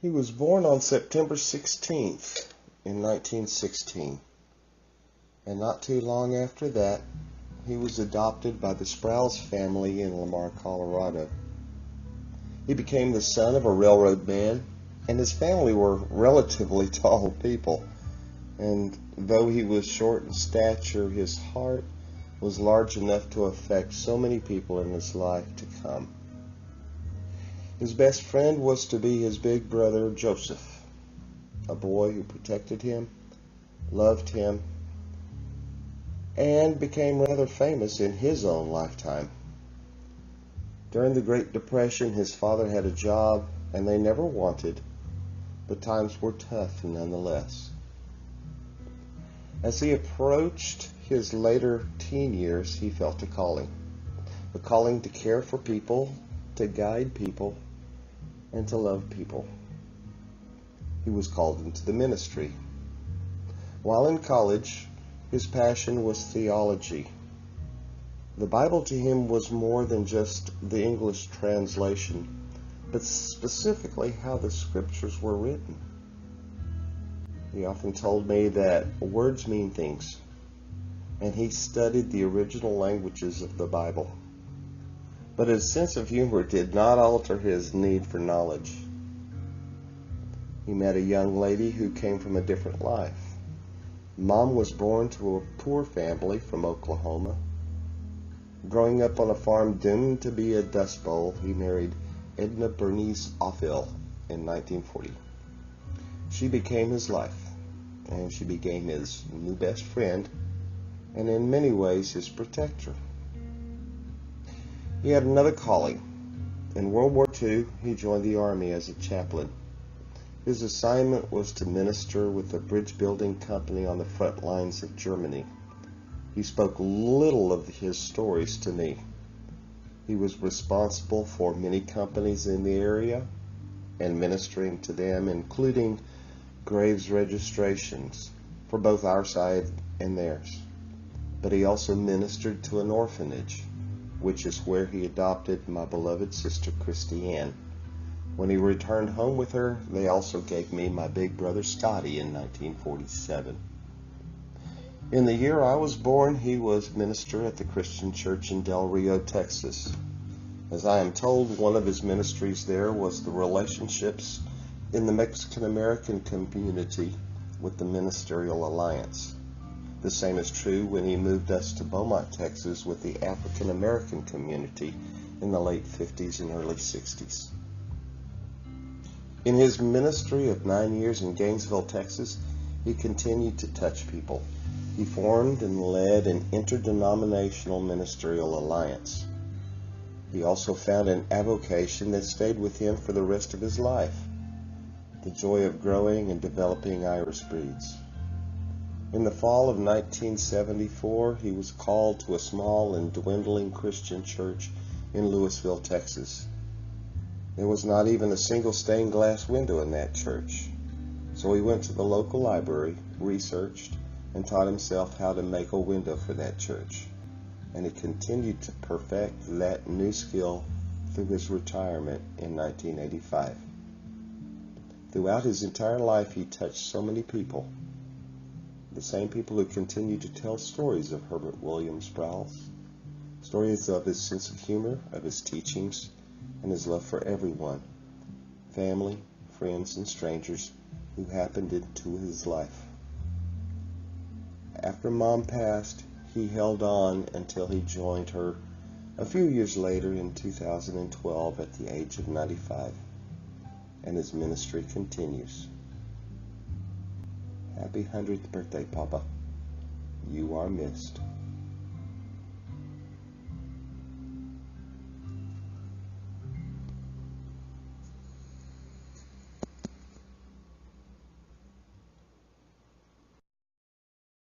He was born on September 16th in 1916, and not too long after that, he was adopted by the Sprouse family in Lamar, Colorado. He became the son of a railroad man, and his family were relatively tall people. And though he was short in stature, his heart was large enough to affect so many people in his life to come. His best friend was to be his big brother Joseph, a boy who protected him, loved him, and became rather famous in his own lifetime. During the Great Depression, his father had a job, and they never wanted, but times were tough nonetheless. As he approached his later teen years, he felt a calling to care for people, to guide people, and to love people. He was called into the ministry. While in college, his passion was theology. The Bible to him was more than just the English translation, but specifically how the scriptures were written. He often told me that words mean things, and he studied the original languages of the Bible. But his sense of humor did not alter his need for knowledge. He met a young lady who came from a different life. Mom was born to a poor family from Oklahoma. Growing up on a farm doomed to be a dust bowl, he married Edna Bernice Offill in 1940. She became his life, and she became his new best friend, and in many ways his protector. He had another calling. In World War II, he joined the Army as a chaplain. His assignment was to minister with a bridge building company on the front lines of Germany. He spoke little of his stories to me. He was responsible for many companies in the area and ministering to them, including graves registrations for both our side and theirs. But he also ministered to an orphanage, which is where he adopted my beloved sister Christy Ann. When he returned home with her, they also gave me my big brother Scotty in 1947. In the year I was born, he was minister at the Christian Church in Del Rio, Texas. As I am told, one of his ministries there was the relationships in the Mexican-American community with the Ministerial Alliance. The same is true when he moved us to Beaumont, Texas with the African-American community in the late 50s and early 60s. In his ministry of 9 years in Gainesville, Texas, he continued to touch people. He formed and led an interdenominational ministerial alliance. He also found an avocation that stayed with him for the rest of his life: the joy of growing and developing Irish breeds. In the fall of 1974, he was called to a small and dwindling Christian church in Lewisville, Texas. There was not even a single stained glass window in that church. So he went to the local library, researched, and taught himself how to make a window for that church. And he continued to perfect that new skill through his retirement in 1985. Throughout his entire life, he touched so many people. The same people who continue to tell stories of Herbert William Sprouse, stories of his sense of humor, of his teachings, and his love for everyone, family, friends, and strangers who happened into his life. After Mom passed, he held on until he joined her a few years later in 2012 at the age of 95, and his ministry continues. Happy 100th birthday, Papa. You are missed.